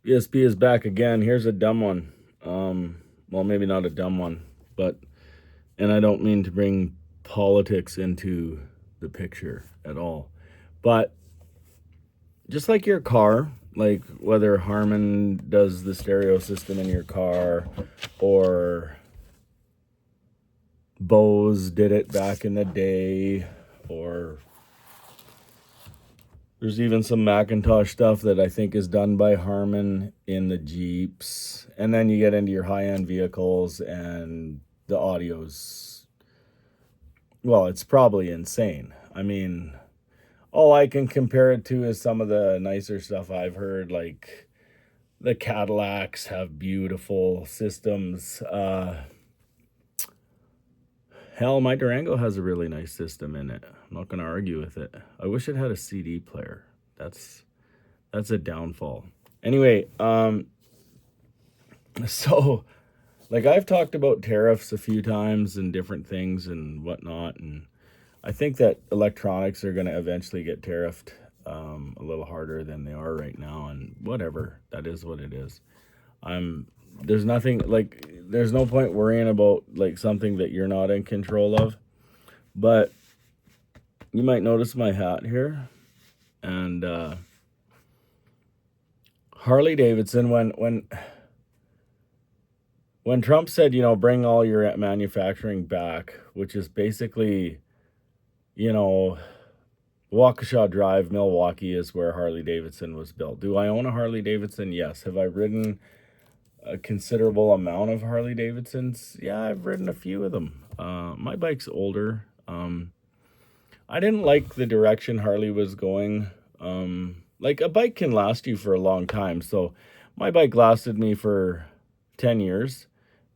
ESP is back again. Here's a dumb one. Well, maybe not a dumb one, but, and I don't mean to bring politics into the picture at all, but just like your car, like whether Harman does the stereo system in your car or Bose did it back in the day, or there's even some Macintosh stuff that I think is done by Harman in the Jeeps. And then you get into your high-end vehicles and the audio's, well, it's probably insane. I mean, all I can compare it to is some of the nicer stuff I've heard, like the Cadillacs have beautiful systems. Hell, my Durango has a really nice system in it. I'm not going to argue with it. I wish it had a CD player. That's a downfall. Anyway, so like I've talked about tariffs a few times and different things and whatnot, and I think that electronics are going to eventually get tariffed a little harder than they are right now, and whatever, that is what it is. There's nothing, like, there's no point worrying about like something that you're not in control of. But you might notice my hat here, and Harley Davidson, when Trump said, bring all your manufacturing back, which is basically, you know, Waukesha Drive, Milwaukee is where Harley Davidson was built. Do I own a Harley Davidson? Yes. Have I ridden a considerable amount of Harley Davidsons? Yeah, I've ridden a few of them. My bike's older. I didn't like the direction Harley was going. Like, a bike can last you for a long time. So my bike lasted me for 10 years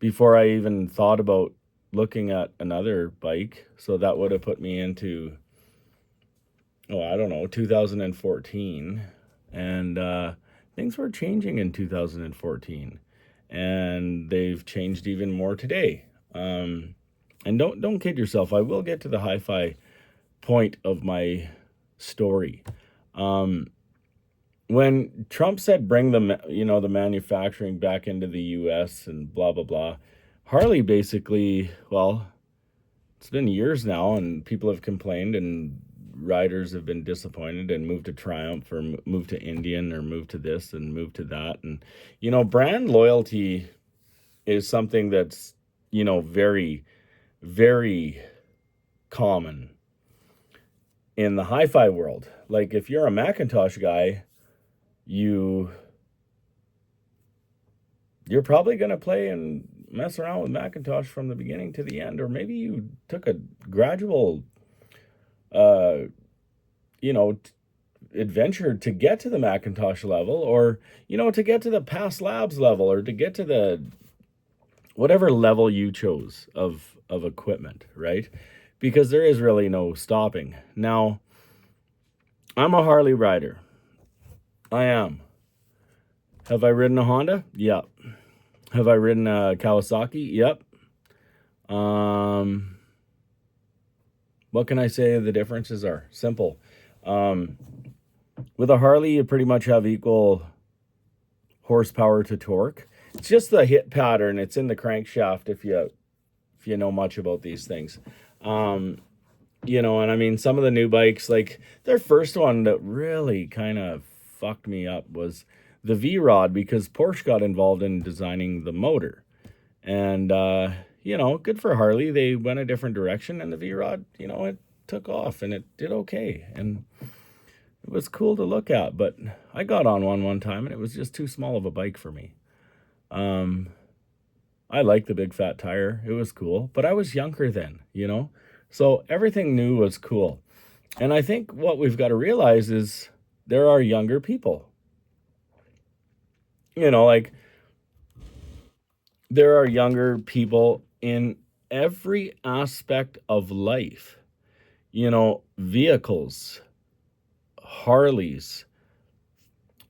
before I even thought about looking at another bike. So that would have put me into, I don't know, 2014. And things were changing in 2014. And they've changed even more today. And don't kid yourself. I will get to the hi-fi point of my story. When Trump said bring the manufacturing back into the U.S. and blah blah blah, Harley basically, well, it's been years now, and people have complained, and riders have been disappointed and moved to Triumph or moved to Indian or moved to this and moved to that, and brand loyalty is something that's very, very common in the hi-fi world. Like, if you're a Macintosh guy, you're probably going to play and mess around with Macintosh from the beginning to the end, or maybe you took a gradual adventure to get to the Macintosh level, or to get to the Past Labs level, or to get to the whatever level you chose of equipment, right? Because there is really no stopping. Now, I'm a Harley rider. I am. Have I ridden a Honda? Yep. Have I ridden a Kawasaki? Yep. What can I say the differences are? Simple. With a Harley, you pretty much have equal horsepower to torque. It's just the hit pattern. It's in the crankshaft, if you know much about these things. And I mean, some of the new bikes, like their first one that really kind of fucked me up was the V-Rod, because Porsche got involved in designing the motor. And, good for Harley. They went a different direction, and the V-Rod, it took off and it did okay. And it was cool to look at, but I got on one time and it was just too small of a bike for me. I liked the big fat tire. It was cool, but I was younger then, So everything new was cool. And I think what we've got to realize is there are younger people. Like, there are younger people in every aspect of life. Vehicles, Harleys,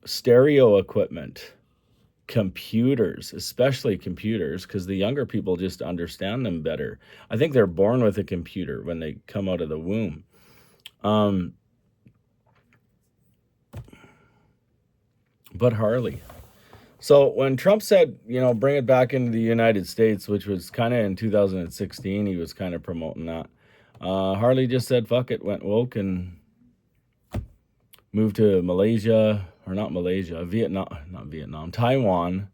stereo equipment, computers, especially computers, because the younger people just understand them better. I think they're born with a computer when they come out of the womb. But Harley, So when Trump said, bring it back into the United States, which was kind of in 2016, he was kind of promoting that. Harley just said, fuck it, went woke and moved to Malaysia, or not Malaysia, Taiwan.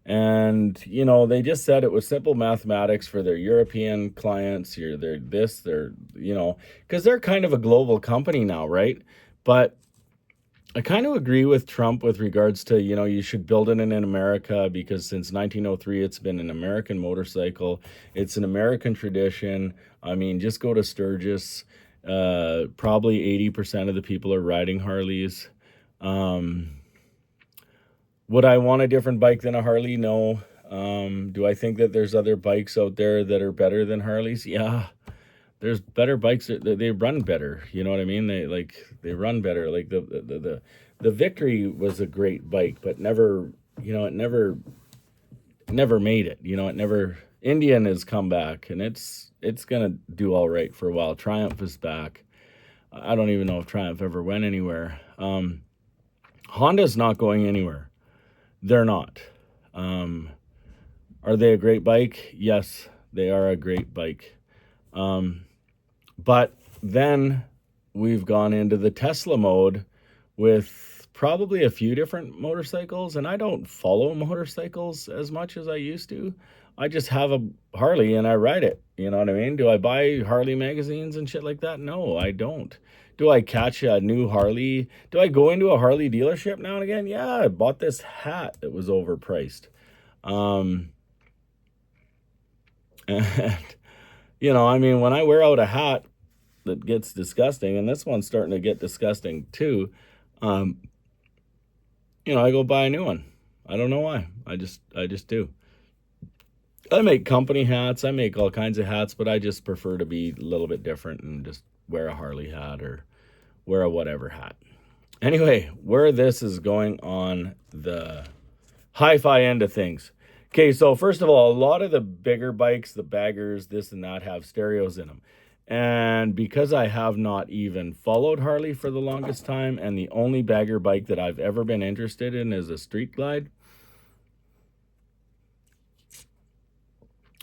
And, they just said it was simple mathematics for their European clients. Because they're kind of a global company now, right? But I kind of agree with Trump with regards to, you should build it in America, because since 1903, it's been an American motorcycle. It's an American tradition. I mean, just go to Sturgis. Probably 80% of the people are riding Harleys. Would I want a different bike than a Harley? No. Do I think that there's other bikes out there that are better than Harleys? Yeah. There's better bikes that they run better. You know what I mean? They run better. Like the Victory was a great bike, but never, it never made it. Indian has come back, and it's gonna do all right for a while. Triumph is back. I don't even know if Triumph ever went anywhere. Honda's not going anywhere. They're not. Are they a great bike? Yes, they are a great bike. But then we've gone into the Tesla mode with probably a few different motorcycles, and I don't follow motorcycles as much as I used to. I just have a Harley and I ride it. You know what I mean? Do I buy Harley magazines and shit like that? No, I don't. Do I catch a new Harley? Do I go into a Harley dealership now and again? Yeah, I bought this hat that was overpriced. And, when I wear out a hat that gets disgusting, and this one's starting to get disgusting too, I go buy a new one. I don't know why. I just do. I make company hats. I make all kinds of hats, but I just prefer to be a little bit different and just wear a Harley hat or wear a whatever hat. Anyway, where this is going on the hi-fi end of things. Okay, so first of all, a lot of the bigger bikes, the baggers, this and that, have stereos in them. And because I have not even followed Harley for the longest time, and the only bagger bike that I've ever been interested in is a Street Glide,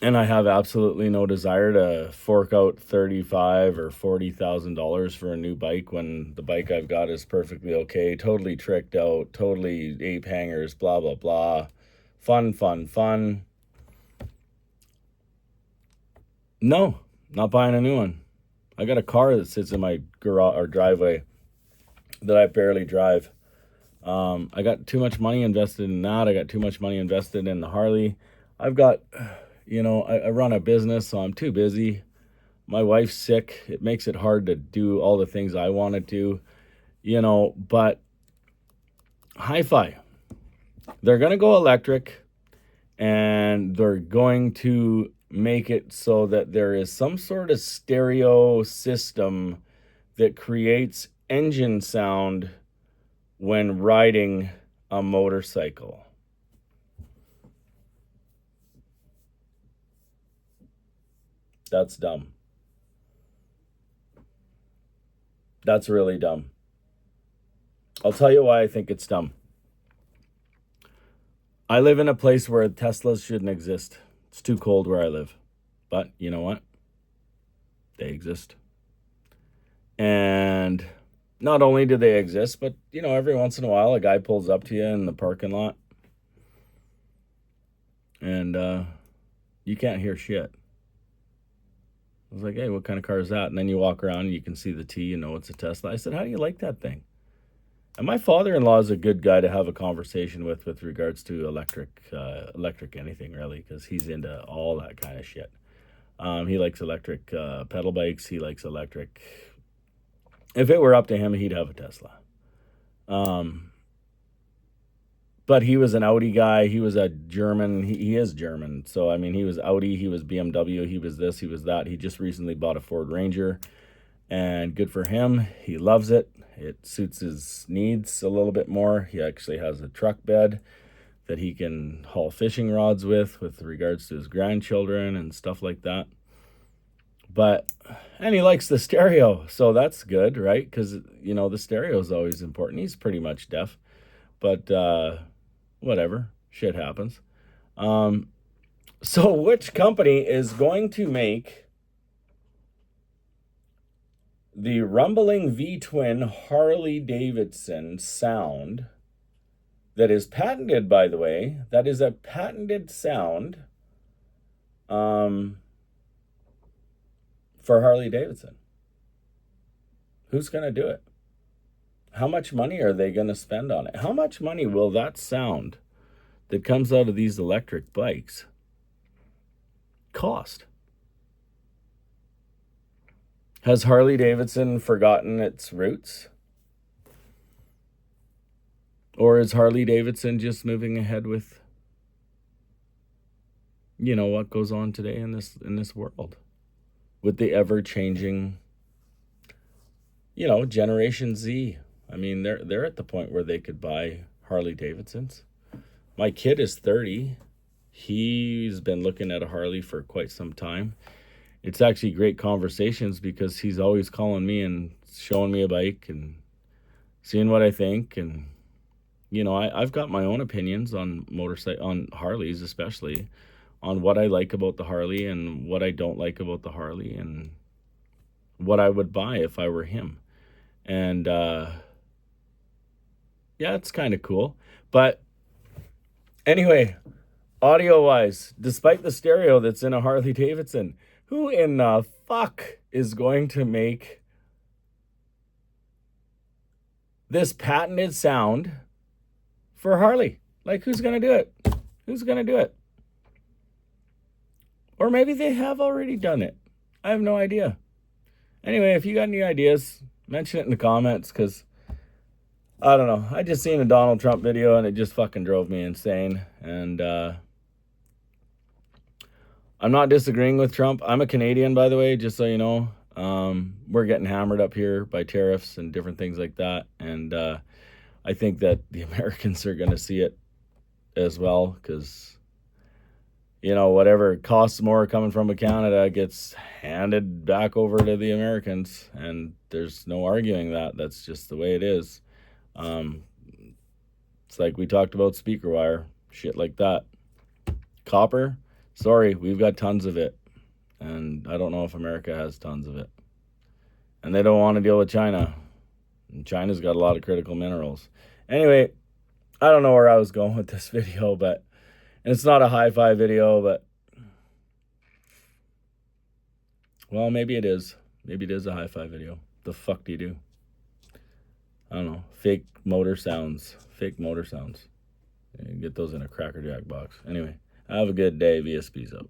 and I have absolutely no desire to fork out $35,000 or $40,000 for a new bike when the bike I've got is perfectly okay, totally tricked out, totally ape hangers, blah, blah, blah. Fun. No, not buying a new one. I got a car that sits in my garage or driveway that I barely drive. I got too much money invested in that. I got too much money invested in the Harley. I've got, I run a business, so I'm too busy. My wife's sick. It makes it hard to do all the things I want to do, but hi-fi. They're going to go electric, and they're going to make it so that there is some sort of stereo system that creates engine sound when riding a motorcycle. That's dumb. That's really dumb. I'll tell you why I think it's dumb. I live in a place where Teslas shouldn't exist. It's too cold where I live. But you know what? They exist. And not only do they exist, but, every once in a while a guy pulls up to you in the parking lot and you can't hear shit. I was like, hey, what kind of car is that? And then you walk around and you can see the T, it's a Tesla. I said, how do you like that thing? And my father-in-law is a good guy to have a conversation with regards to electric anything, really, because he's into all that kind of shit. He likes electric pedal bikes. He likes electric. If it were up to him, he'd have a Tesla. But he was an Audi guy. He was a German. He is German. So, he was Audi. He was BMW. He was this. He was that. He just recently bought a Ford Ranger. And good for him. He loves it. It suits his needs a little bit more. He actually has a truck bed that he can haul fishing rods with regards to his grandchildren and stuff like that. And he likes the stereo, so that's good, right? Because, the stereo is always important. He's pretty much deaf, but whatever. Shit happens. So which company is going to make the rumbling V-twin Harley Davidson sound that is patented, by the way? That is a patented sound for Harley Davidson. Who's going to do it? How much money are they going to spend on it? How much money will that sound that comes out of these electric bikes cost? Has Harley Davidson forgotten its roots? Or is Harley Davidson just moving ahead with, what goes on today in this world? With the ever-changing, Generation Z. I mean, they're at the point where they could buy Harley Davidsons. My kid is 30. He's been looking at a Harley for quite some time. It's actually great conversations because he's always calling me and showing me a bike and seeing what I think. And, I've got my own opinions on on Harleys, especially on what I like about the Harley and what I don't like about the Harley and what I would buy if I were him. And, yeah, it's kind of cool. But anyway, audio-wise, despite the stereo that's in a Harley Davidson, who in the fuck is going to make this patented sound for Harley? Like, who's going to do it? Who's going to do it? Or maybe they have already done it. I have no idea. Anyway, if you got any ideas, mention it in the comments, because I don't know. I just seen a Donald Trump video and it just fucking drove me insane. And I'm not disagreeing with Trump. I'm a Canadian, by the way, just so you know. We're getting hammered up here by tariffs and different things like that. And I think that the Americans are going to see it as well, because, whatever costs more coming from Canada gets handed back over to the Americans. And there's no arguing that. That's just the way it is. It's like we talked about speaker wire, shit like that. Copper, sorry, we've got tons of it. And I don't know if America has tons of it. And they don't want to deal with China. And China's got a lot of critical minerals. Anyway, I don't know where I was going with this video, but and it's not a hi-fi video, but well, maybe it is. Maybe it is a hi-fi video. The fuck do you do? I don't know. Fake motor sounds. Fake motor sounds. You get those in a Cracker Jack box. Anyway, have a good day. VSP's out.